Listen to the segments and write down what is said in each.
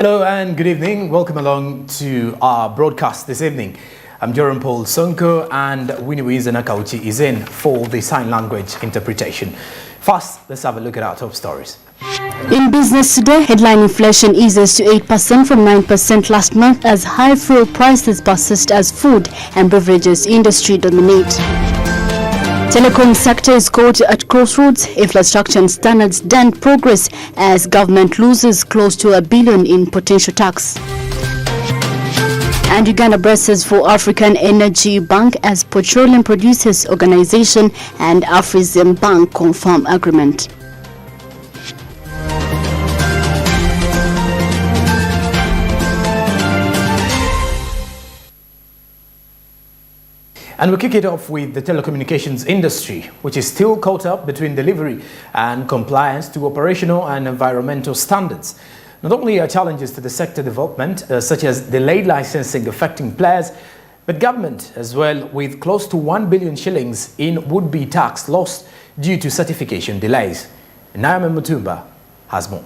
Hello and good evening. Welcome along to our broadcast this evening. I'm Joram Ssonko and Winnie Nakauchi is in for the sign language interpretation. First, let's have a look at our top stories. In business today, headline inflation eases to 8% from 9% last month as high fuel prices persist as food and beverages industry dominate. Telecom sector is caught at crossroads. Infrastructure and standards dent progress as government loses close to $1 billion in potential tax. And Uganda braces for African Energy Bank as Petroleum Producers Organization and Afrexim Bank confirm agreement. And we kick it off with the telecommunications industry, which is still caught up between delivery and compliance to operational and environmental standards. Not only are challenges to the sector development, such as delayed licensing affecting players, but government as well, with close to 1 billion shillings in would-be tax lost due to certification delays. Naomi Mutumba has more.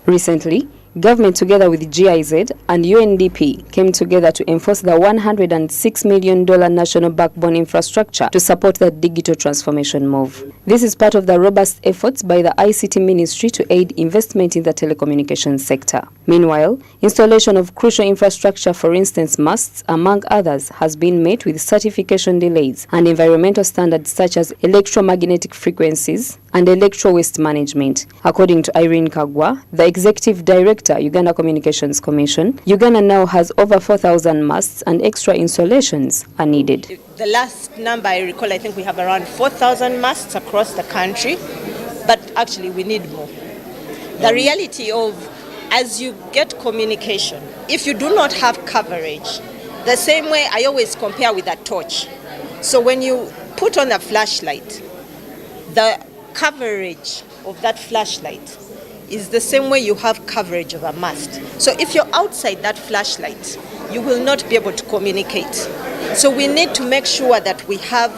Recently, government together with GIZ and UNDP came together to enforce the $106 million national backbone infrastructure to support the digital transformation move. This is part of the robust efforts by the ICT Ministry to aid investment in the telecommunications sector. Meanwhile, installation of crucial infrastructure, for instance masts, among others, has been met with certification delays and environmental standards such as electromagnetic frequencies and electro waste management. According to Irene Kagwa, the Executive Director, Uganda Communications Commission, Uganda now has over 4,000 masts and extra installations are needed. The last number I recall, I think we have around 4,000 masts across the country, but actually we need more. The reality of, as you get communication, if you do not have coverage, the same way I always compare with a torch. So when you put on a flashlight, the coverage of that flashlight is the same way you have coverage of a mast. So if you're outside that flashlight, you will not be able to communicate. So we need to make sure that we have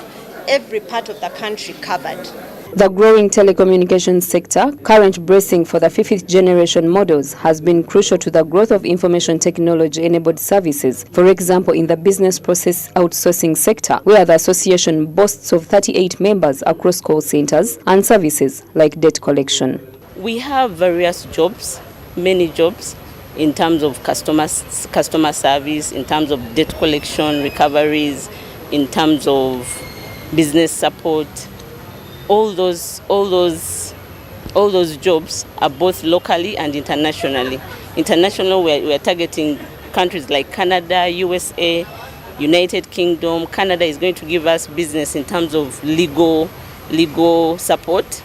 every part of the country covered. The growing telecommunications sector, current bracing for the fifth generation models, has been crucial to the growth of information technology-enabled services. For example, in the business process outsourcing sector, where the association boasts of 38 members across call centers and services like debt collection. We have various jobs, many jobs, in terms of customer service, in terms of debt collection, recoveries, in terms of business support. All those jobs are both locally and internationally. International, we are targeting countries like Canada, USA, United Kingdom. Canada is going to give us business in terms of legal support.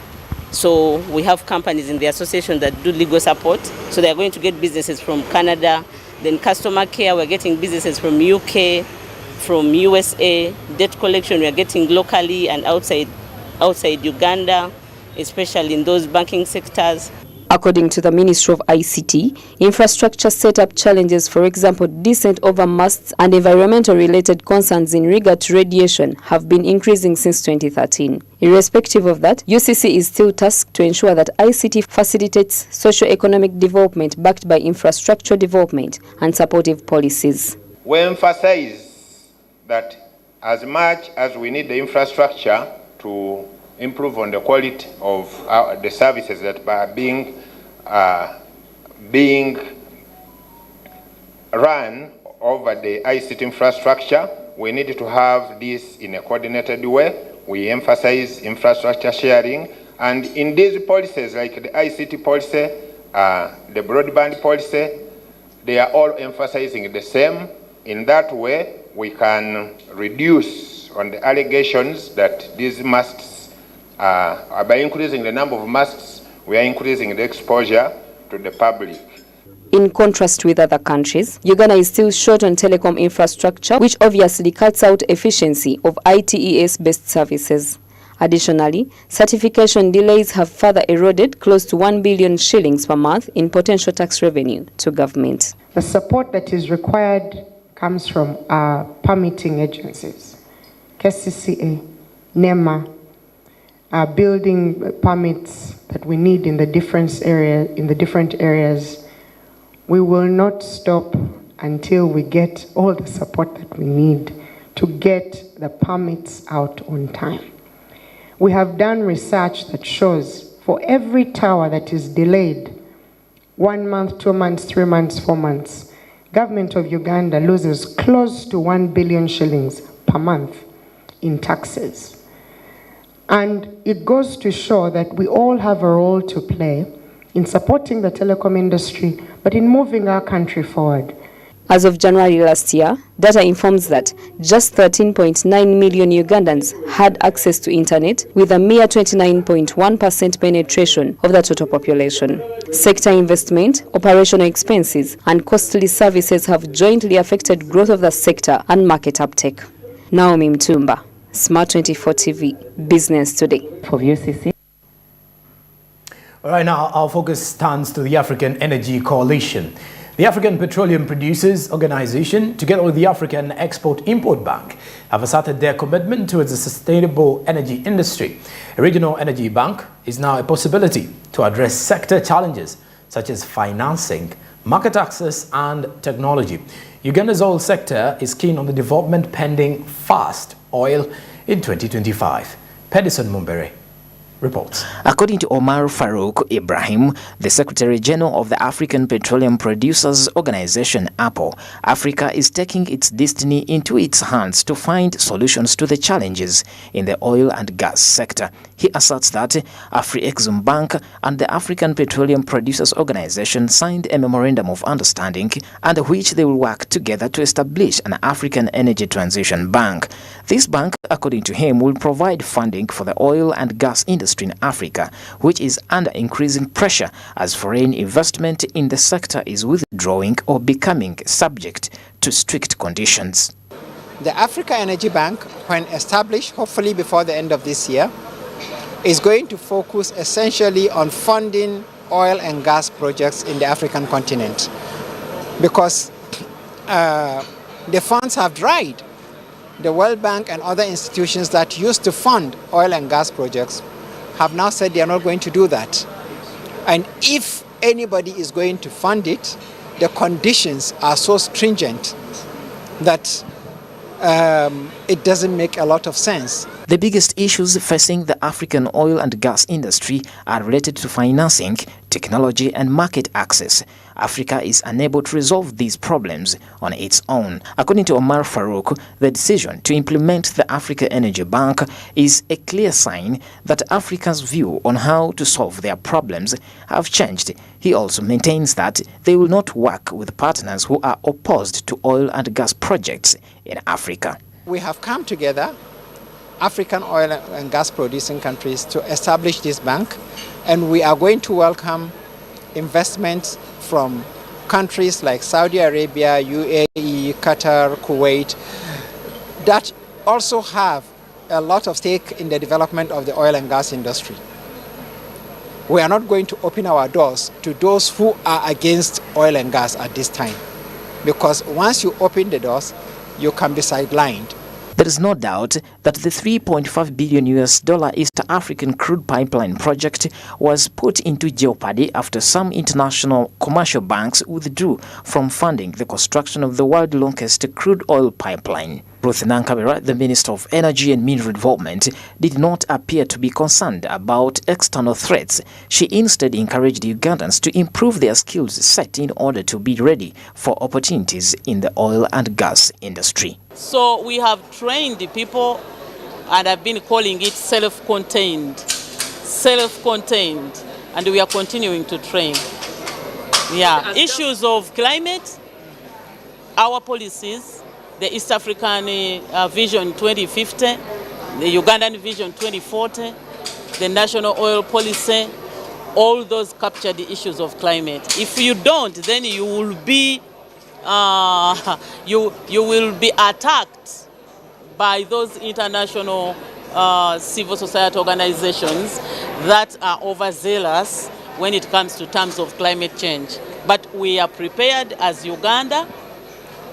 So we have companies in the association that do legal support. So they are going to get businesses from Canada. Then customer care, we're getting businesses from UK, from USA. Debt collection, we are getting locally and outside Uganda, especially in those banking sectors. According to the Ministry of ICT, infrastructure setup challenges, for example, descent over masts and environmental-related concerns in regard to radiation have been increasing since 2013. Irrespective of that, UCC is still tasked to ensure that ICT facilitates socio-economic development backed by infrastructure development and supportive policies. We emphasize that as much as we need the infrastructure to improve on the quality of the services that are being run over the ICT infrastructure, we need to have this in a coordinated way. We emphasize infrastructure sharing, and in these policies like the ICT policy, the broadband policy, they are all emphasizing the same. In that way, we can reduce on the allegations that these masts, by increasing the number of masts, we are increasing the exposure to the public. In contrast with other countries, Uganda is still short on telecom infrastructure, which obviously cuts out efficiency of ITES-based services. Additionally, certification delays have further eroded close to 1 billion shillings per month in potential tax revenue to government. The support that is required comes from our permitting agencies, KCCA, NEMA, building permits that we need in the different areas We will not stop until we get all the support that we need to get the permits out on time. We have done research that shows for every tower that is delayed 1 month, 2 months, 3 months, 4 months, government of Uganda loses close to 1 billion shillings per month in taxes. And it goes to show that we all have a role to play in supporting the telecom industry, but in moving our country forward. As of January last year, data informs that just 13.9 million Ugandans had access to internet, with a mere 29.1% penetration of the total population. Sector investment, operational expenses, and costly services have jointly affected growth of the sector and market uptake. Naomi Mtumba, Smart24 TV, Business Today. For UCC. All right, now our focus turns to the African Energy Coalition. The African Petroleum Producers Organization, together with the African Export-Import Bank, have asserted their commitment towards a sustainable energy industry. A regional energy bank is now a possibility to address sector challenges such as financing, market access, and technology. Uganda's oil sector is keen on the development pending Fast Oil in 2025. Pedersen Mumbere reports. According to Omar Farouk Ibrahim, the Secretary General of the African Petroleum Producers Organization, APO, Africa is taking its destiny into its hands to find solutions to the challenges in the oil and gas sector. He asserts that Afrexim Bank and the African Petroleum Producers Organization signed a memorandum of understanding under which they will work together to establish an African Energy Transition Bank. This bank, according to him, will provide funding for the oil and gas industry in Africa, which is under increasing pressure as foreign investment in the sector is withdrawing or becoming subject to strict conditions. The Africa Energy Bank, when established, hopefully before the end of this year, is going to focus essentially on funding oil and gas projects in the African continent, because the funds have dried. The World Bank and other institutions that used to fund oil and gas projects have now said they are not going to do that. And if anybody is going to fund it, the conditions are so stringent that it doesn't make a lot of sense. The biggest issues facing the African oil and gas industry are related to financing, technology, and market access. Africa is unable to resolve these problems on its own. According to Omar Farouk, the decision to implement the Africa Energy Bank is a clear sign that Africa's view on how to solve their problems have changed. He also maintains that they will not work with partners who are opposed to oil and gas projects in Africa. We have come together, African oil and gas producing countries, to establish this bank, and we are going to welcome investments from countries like Saudi Arabia, UAE, Qatar, Kuwait, that also have a lot of stake in the development of the oil and gas industry. We are not going to open our doors to those who are against oil and gas at this time, because once you open the doors, you can be sidelined. There is no doubt that the $3.5 billion East African crude pipeline project was put into jeopardy after some international commercial banks withdrew from funding the construction of the world's longest crude oil pipeline. Ruth Nankabera, the Minister of Energy and Mineral Development, did not appear to be concerned about external threats. She instead encouraged Ugandans to improve their skills set in order to be ready for opportunities in the oil and gas industry. So we have trained the people, and I've been calling it self-contained, and we are continuing to train. Yeah, issues of climate, our policies, the East African Vision 2050, the Ugandan Vision 2040, the National Oil Policy, all those capture the issues of climate. If you don't, then you will be you will be attacked by those international civil society organizations that are overzealous when it comes to terms of climate change. But we are prepared as Uganda,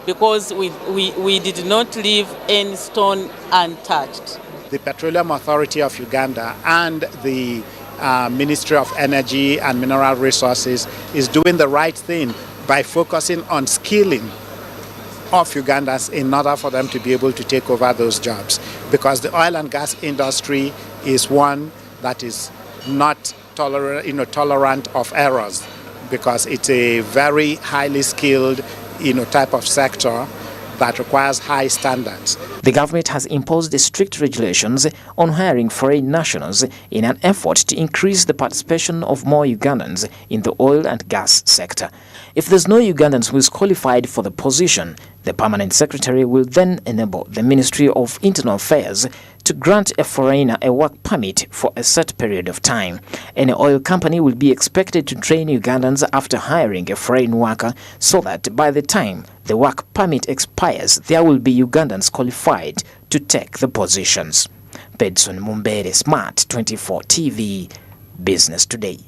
because we did not leave any stone untouched. The Petroleum Authority of Uganda and the Ministry of Energy and Mineral Resources is doing the right thing by focusing on skilling of Ugandans in order for them to be able to take over those jobs. Because the oil and gas industry is one that is not tolerant of errors, because it's a very highly skilled type of sector that requires high standards. The government has imposed strict regulations on hiring foreign nationals in an effort to increase the participation of more Ugandans in the oil and gas sector. If there's no Ugandans who is qualified for the position, the permanent secretary will then enable the Ministry of Internal Affairs to grant a foreigner a work permit for a set period of time. Any oil company will be expected to train Ugandans after hiring a foreign worker so that by the time the work permit expires, there will be Ugandans qualified to take the positions. Bedson Mumbere, Smart24 TV, Business Today.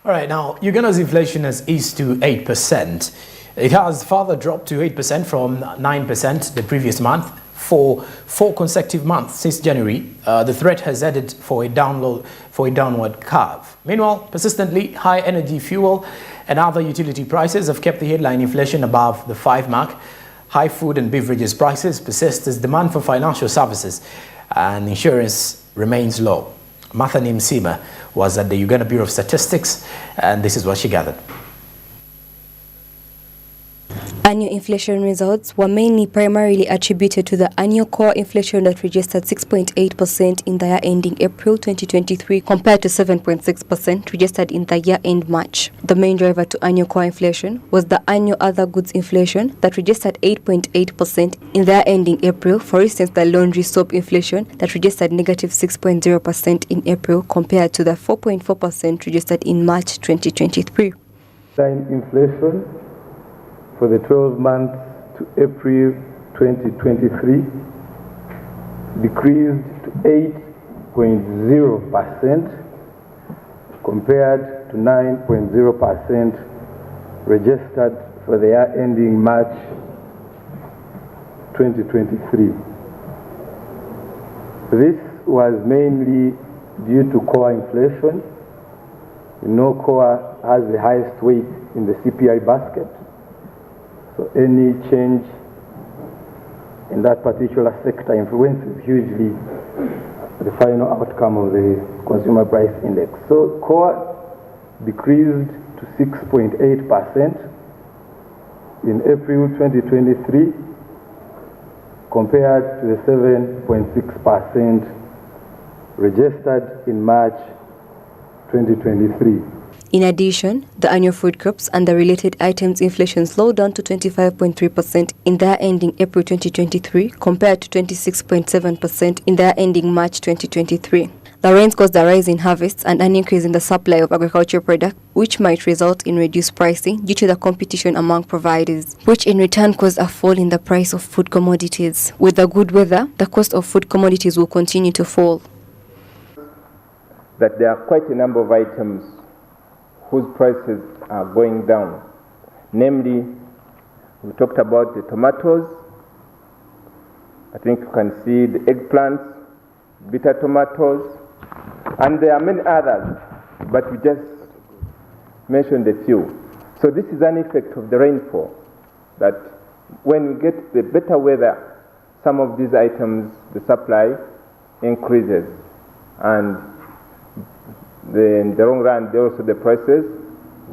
All right, now Uganda's inflation has eased to 8%. It has further dropped to 8% from 9% the previous month. For 4 consecutive months since January, the threat has headed for a downward curve. Meanwhile, persistently high energy fuel and other utility prices have kept the headline inflation above the 5 mark. High food and beverages prices persist as demand for financial services and insurance remains low. Martha Nimsima was at the Uganda Bureau of Statistics, and this is what she gathered. Annual inflation results were primarily attributed to the annual core inflation that registered 6.8% in the year ending April 2023 compared to 7.6% registered in the year end March. The main driver to annual core inflation was the annual other goods inflation that registered 8.8% in the year ending April. For instance, the laundry soap inflation that registered negative 6.0% in April compared to the 4.4% registered in March 2023. Inflation for the 12 months to April 2023 decreased to 8.0% compared to 9.0% registered for the year ending March 2023. This was mainly due to core inflation. You know, core has the highest weight in the CPI basket. So any change in that particular sector influences hugely the final outcome of the consumer price index. So core decreased to 6.8% in April 2023 compared to the 7.6% registered in March 2023. In addition, the annual food crops and the related items inflation slowed down to 25.3% in the year ending April 2023 compared to 26.7% in the year ending March 2023. The rains caused a rise in harvests and an increase in the supply of agricultural products, which might result in reduced pricing due to the competition among providers, which in return caused a fall in the price of food commodities. With the good weather, the cost of food commodities will continue to fall. That there are quite a number of items whose prices are going down. Namely, we talked about the tomatoes. I think you can see the eggplants, bitter tomatoes, and there are many others, but we just mentioned a few. So this is an effect of the rainfall, that when we get the better weather, some of these items, the supply increases, and in the long run, also the prices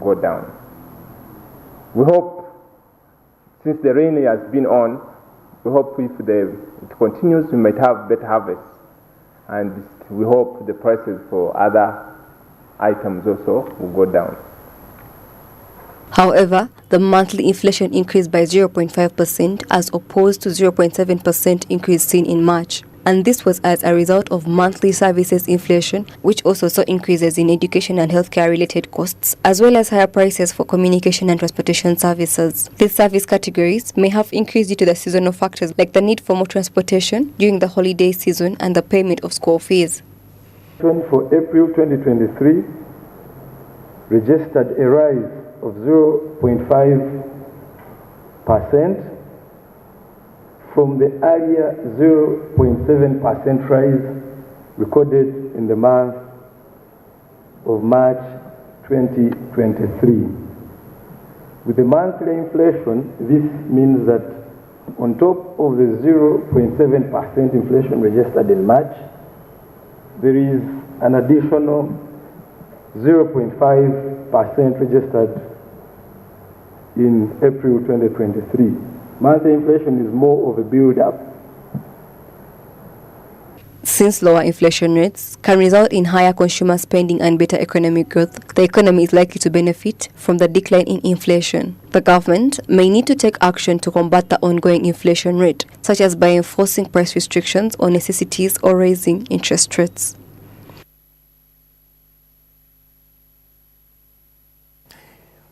go down. We hope, since the rain has been on, we hope if it continues, we might have better harvests. And we hope the prices for other items also will go down. However, the monthly inflation increased by 0.5% as opposed to 0.7% increase seen in March. And this was as a result of monthly services inflation, which also saw increases in education and healthcare related costs, as well as higher prices for communication and transportation services. These service categories may have increased due to the seasonal factors like the need for more transportation during the holiday season and the payment of school fees. For April 2023, registered a rise of 0.5% from the earlier 0.7% rise recorded in the month of March 2023. With the monthly inflation, this means that on top of the 0.7% inflation registered in March, there is an additional 0.5% registered in April 2023. Monthly inflation is more of a build-up. Since lower inflation rates can result in higher consumer spending and better economic growth, the economy is likely to benefit from the decline in inflation. The government may need to take action to combat the ongoing inflation rate, such as by enforcing price restrictions on necessities or raising interest rates.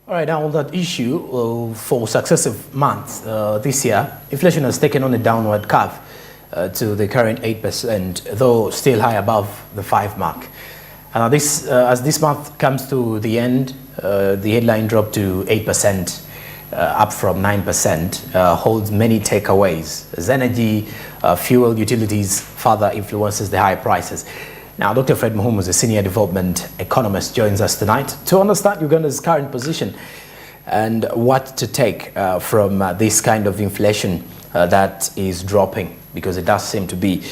All right, now on that issue, for successive months this year, inflation has taken on a downward curve to the current 8%, though still high above the 5 mark. As this month comes to the end, the headline drop to 8%, up from 9%, holds many takeaways, as energy, fuel, utilities further influences the high prices. Now, Dr. Fred Muhumu, a senior development economist, joins us tonight to understand Uganda's current position and what to take from this kind of inflation that is dropping, because it does seem to be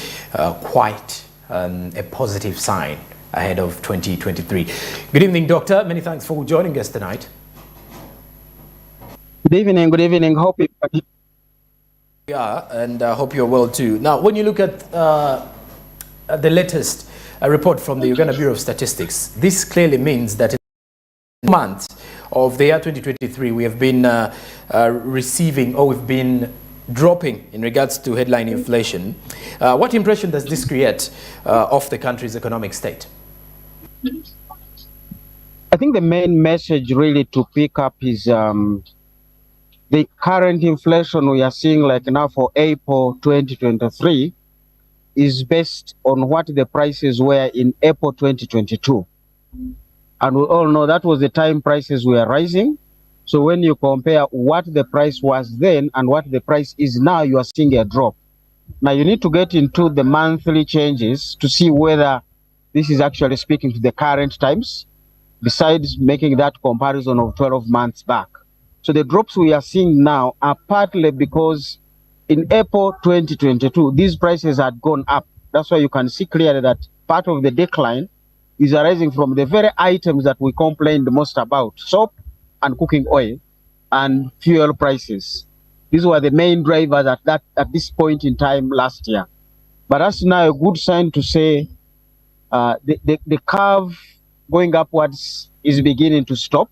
quite a positive sign ahead of 2023. Good evening, Doctor. Many thanks for joining us tonight. Good evening. Good evening. Hope you. Yeah, and I hope you're well too. Now, when you look at the latest report from the Uganda Bureau of Statistics, this clearly means that in the month of the year 2023, we have been receiving, or we've been dropping in regards to headline inflation. What impression does this create of the country's economic state? I think the main message really to pick up is the current inflation we are seeing like now for April 2023 is based on what the prices were in April 2022. And we all know that was the time prices were rising. So when you compare what the price was then and what the price is now, you are seeing a drop. Now you need to get into the monthly changes to see whether this is actually speaking to the current times, besides making that comparison of 12 months back. So the drops we are seeing now are partly because in April 2022, these prices had gone up. That's why you can see clearly that part of the decline is arising from the very items that we complained most about: soap and cooking oil and fuel prices. These were the main drivers at this point in time last year. But that's now a good sign to say the curve going upwards is beginning to stop.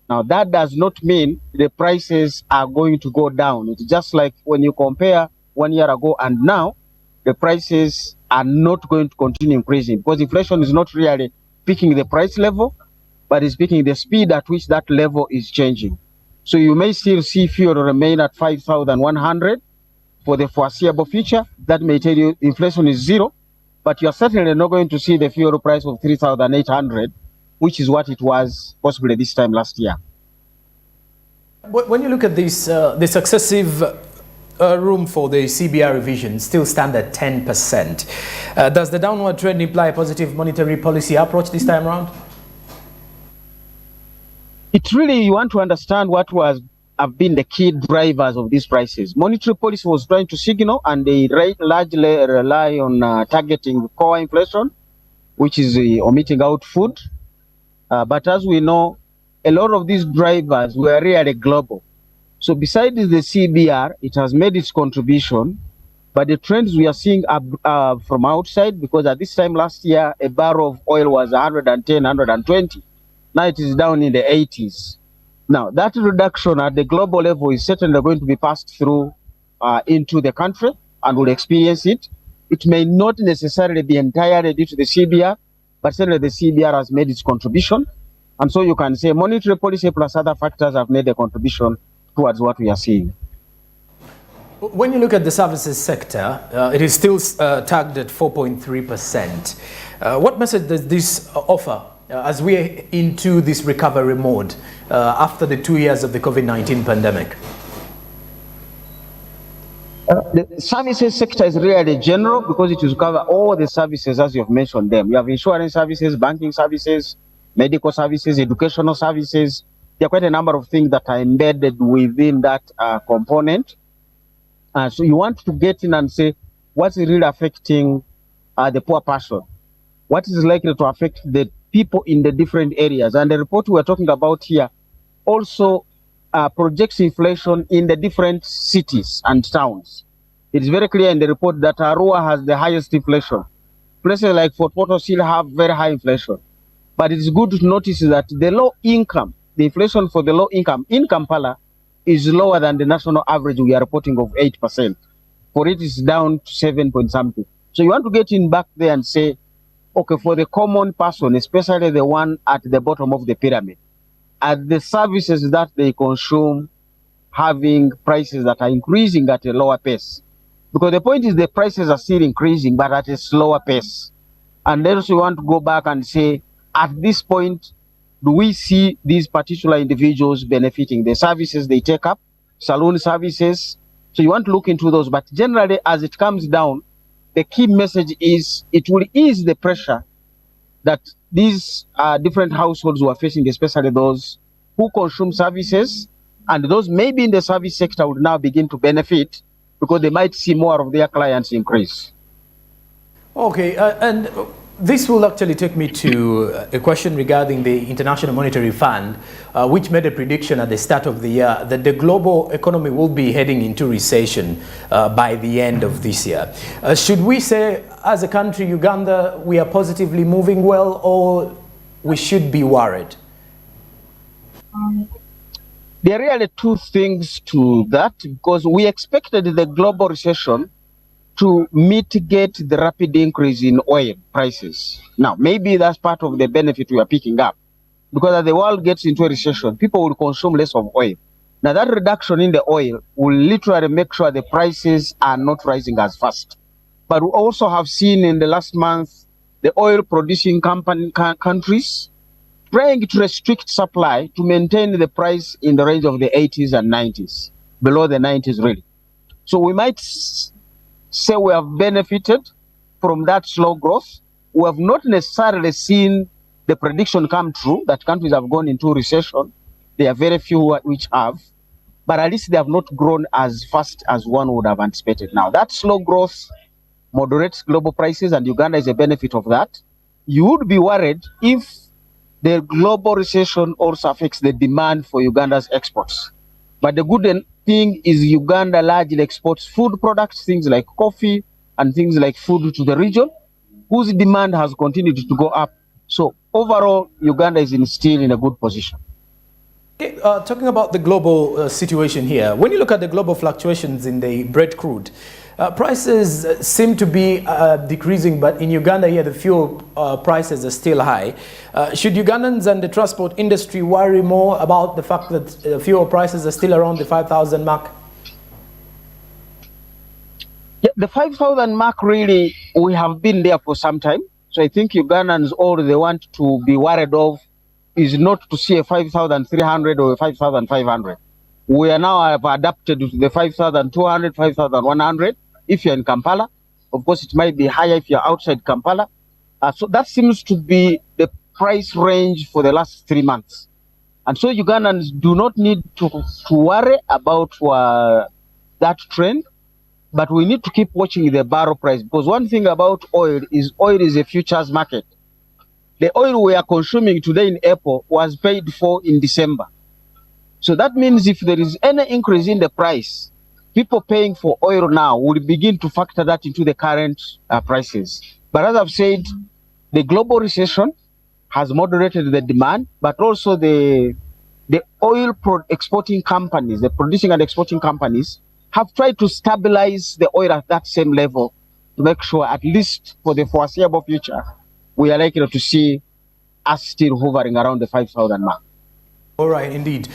Now, that does not mean the prices are going to go down. It's just like when you compare 1 year ago and now, the prices are not going to continue increasing, because inflation is not really picking the price level, but it's picking the speed at which that level is changing. So you may still see fuel remain at 5,100 for the foreseeable future. That may tell you inflation is zero, but you're certainly not going to see the fuel price of 3,800, which is what it was possibly this time last year. When you look at this, the successive room for the CBR revision still stand at 10%. Does the downward trend imply a positive monetary policy approach this time around? It really, you want to understand what have been the key drivers of these prices. Monetary policy was trying to signal, and they largely rely on targeting core inflation, which is omitting out food. But as we know, a lot of these drivers were really global. So besides the CBR, it has made its contribution, but the trends we are seeing are from outside, because at this time last year, a barrel of oil was 110, 120. Now it is down in the 80s. Now, that reduction at the global level is certainly going to be passed through into the country, and will experience it. It may not necessarily be entirely due to the CBR, but certainly the CBR has made its contribution. And so you can say monetary policy plus other factors have made a contribution towards what we are seeing. When you look at the services sector, it is still tagged at 4.3%. What message does this offer as we are into this recovery mode after the 2 years of the COVID-19 pandemic? The services sector is really general, because it will cover all the services as you've mentioned them. You have insurance services, banking services, medical services, educational services. There are quite a number of things that are embedded within that component. So you want to get in and say, what's really affecting the poor person? What is likely to affect the people in the different areas? And the report we're talking about here also projects inflation in the different cities and towns. It's very clear in the report that Arua has the highest inflation. Places like Fort Portal still have very high inflation. But it's good to notice that the low income, the inflation for the low income in Kampala is lower than the national average we are reporting of 8%. For it is down to 7 point something. So you want to get in back there and say, okay, for the common person, especially the one at the bottom of the pyramid, are the services that they consume having prices that are increasing at a lower pace? Because the point is the prices are still increasing, but at a slower pace. And then we want to go back and say, at this point, do we see these particular individuals benefiting the services they take up, saloon services? So you want to look into those. But generally, as it comes down, the key message is it will ease the pressure that these different households were facing, especially those who consume services, and those maybe in the service sector would now begin to benefit because they might see more of their clients increase. Okay, and this will actually take me to a question regarding the International Monetary Fund, which made a prediction at the start of the year that the global economy will be heading into recession by the end of this year. Should we say, as a country, Uganda, we are positively moving well, or we should be worried? There are really two things to that, because we expected the global recession to mitigate the rapid increase in oil prices. Now, maybe that's part of the benefit we are picking up, because as the world gets into a recession, people will consume less of oil. Now, that reduction in the oil will literally make sure the prices are not rising as fast. But we also have seen in the last month, the oil-producing countries trying to restrict supply to maintain the price in the range of the 80s and 90s, below the 90s really. So we might say we have benefited from that slow growth. We have not necessarily seen the prediction come true that countries have gone into recession. There are very few which have, but at least they have not grown as fast as one would have anticipated. Now, that slow growth moderates global prices, and Uganda is a benefit of that. You would be worried if the global recession also affects the demand for Uganda's exports. But the good thing is Uganda largely exports food products, things like coffee and things like food to the region, whose demand has continued to go up. So overall, Uganda is still in a good position. Okay, talking about the global situation here, when you look at the global fluctuations in the Brent crude, prices seem to be decreasing, but in Uganda here, the fuel prices are still high. Should Ugandans and the transport industry worry more about the fact that fuel prices are still around the 5,000 mark? Yeah, the 5,000 mark really, we have been there for some time. So I think Ugandans, all they want to be worried of is not to see a 5,300 or a 5,500. We are now have adapted to the 5,200, 5,100 if you're in Kampala. Of course, it might be higher if you're outside Kampala. So that seems to be the price range for the last 3 months. And so Ugandans do not need to worry about that trend, but we need to keep watching the barrel price, because one thing about oil is a futures market. The oil we are consuming today in April was paid for in December. So that means if there is any increase in the price, people paying for oil now will begin to factor that into the current prices. But as I've said, the global recession has moderated the demand, but also the oil exporting companies, the producing and exporting companies, have tried to stabilize the oil at that same level to make sure, at least for the foreseeable future, we are likely to see us still hovering around the 5,000 mark. All right, indeed.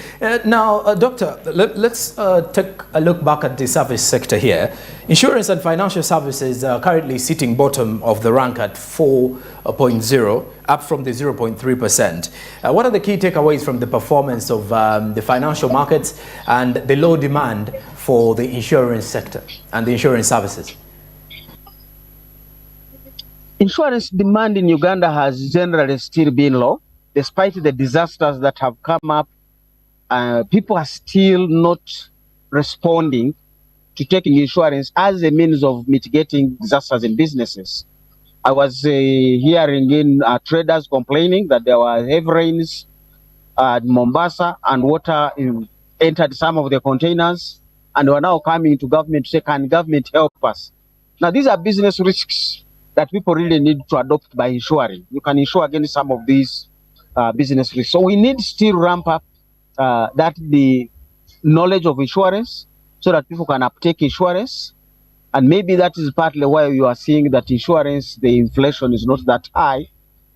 Now, Doctor, let's take a look back at the service sector here. Insurance and financial services are currently sitting bottom of the rank at 4.0, up from the 0.3%. What are the key takeaways from the performance of the financial markets and the low demand for the insurance sector and the insurance services? Insurance demand in Uganda has generally still been low. despite the disasters that have come up, people are still not responding to taking insurance as a means of mitigating disasters in businesses. I was hearing in traders complaining that there were heavy rains at Mombasa and water entered some of the containers, and we're now coming to government to say, can government help us? Now, these are business risks that people really need to adopt by insuring. You can insure against some of these business risks. So we need still ramp up the knowledge of insurance so that people can uptake insurance. And maybe that is partly why you are seeing that insurance, the inflation is not that high,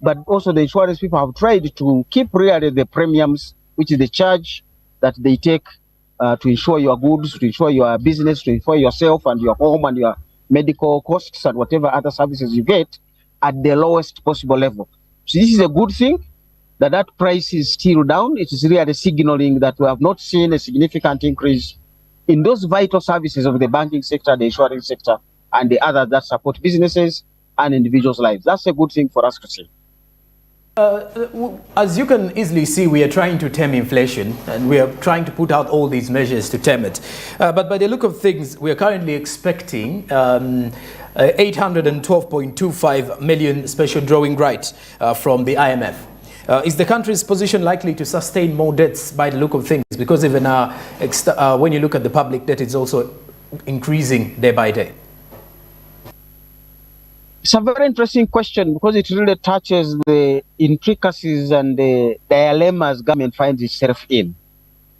but also the insurance people have tried to keep really the premiums, which is the charge that they take to insure your goods, to insure your business, to insure yourself and your home and your medical costs and whatever other services you get at the lowest possible level. So this is a good thing that price is still down. It is really signaling that we have not seen a significant increase in those vital services of the banking sector, the insurance sector, and the others that support businesses and individuals' lives. That's a good thing for us to see. As you can easily see, we are trying to tame inflation and we are trying to put out all these measures to tame it. But by the look of things, we are currently expecting 812.25 million special drawing rights from the IMF. Is the country's position likely to sustain more debts by the look of things? Because even when you look at the public debt, it's also increasing day by day. It's a very interesting question because it really touches the intricacies and the dilemmas government finds itself in.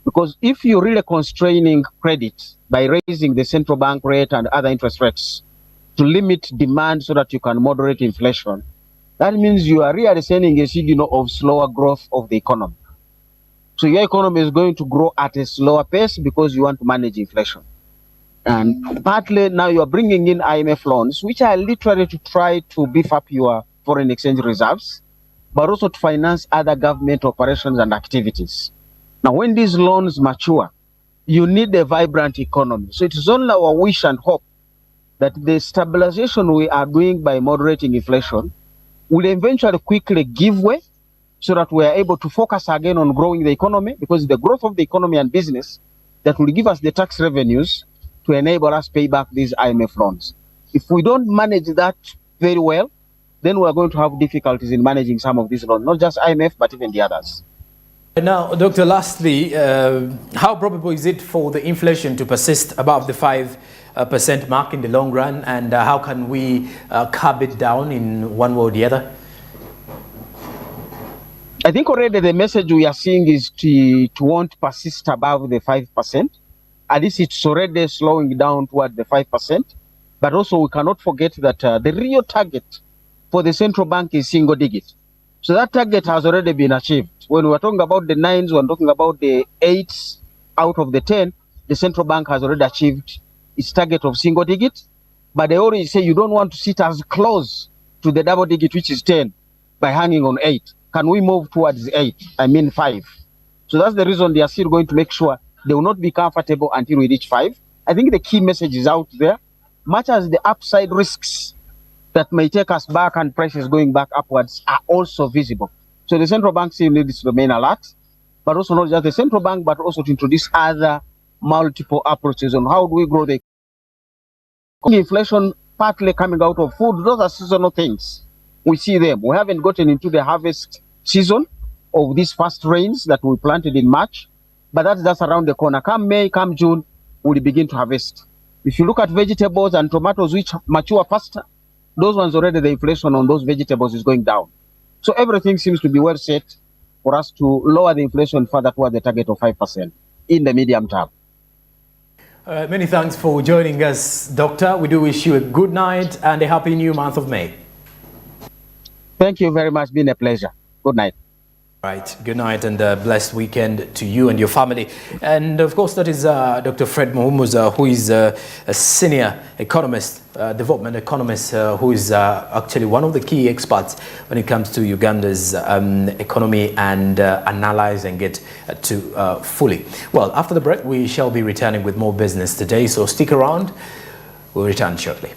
Because if you're really constraining credit by raising the central bank rate and other interest rates to limit demand so that you can moderate inflation, that means you are really sending a signal of slower growth of the economy. So your economy is going to grow at a slower pace because you want to manage inflation. And partly now you are bringing in IMF loans, which are literally to try to beef up your foreign exchange reserves, but also to finance other government operations and activities. Now, when these loans mature, you need a vibrant economy. So it is only our wish and hope that the stabilization we are doing by moderating inflation will eventually quickly give way so that we are able to focus again on growing the economy, because the growth of the economy and business that will give us the tax revenues to enable us to pay back these IMF loans. If we don't manage that very well, then we are going to have difficulties in managing some of these loans, not just IMF, but even the others. Now, Doctor, lastly, how probable is it for the inflation to persist above the 5% mark in the long run, and how can we curb it down in one way or the other? I think already the message we are seeing is to won't persist above the 5%. At least it's already slowing down toward the 5%. But also we cannot forget that the real target for the central bank is single digit. So that target has already been achieved. When we're talking about the 9s, we're talking about the 8s out of the 10, the central bank has already achieved its target of single digit. But they already say you don't want to sit as close to the double digit, which is 10, by hanging on 8. Can we move towards 8? I mean 5. So that's the reason they are still going to make sure they will not be comfortable until we reach 5. I think the key message is out there, much as the upside risks that may take us back and prices going back upwards are also visible. So the central bank still needs to remain alert, but also not just the central bank, but also to introduce other multiple approaches on how do we grow the economy. Inflation partly coming out of food, those are seasonal things. We see them. We haven't gotten into the harvest season of these first rains that we planted in March, but that's just around the corner. Come May, come June, we'll begin to harvest. If you look at vegetables and tomatoes, which mature faster, those ones already the inflation on those vegetables is going down. So everything seems to be well set for us to lower the inflation further toward the target of 5% in the medium term. Many thanks for joining us, Doctor. We do wish you a good night and a happy new month of May. Thank you very much. Been a pleasure. Good night. Right. Good night and a blessed weekend to you and your family. And of course, that is Dr. Fred Muhumuza, who is a senior economist, development economist, who is actually one of the key experts when it comes to Uganda's economy and analyzing it to fully. Well, after the break, we shall be returning with more business today. So stick around. We'll return shortly.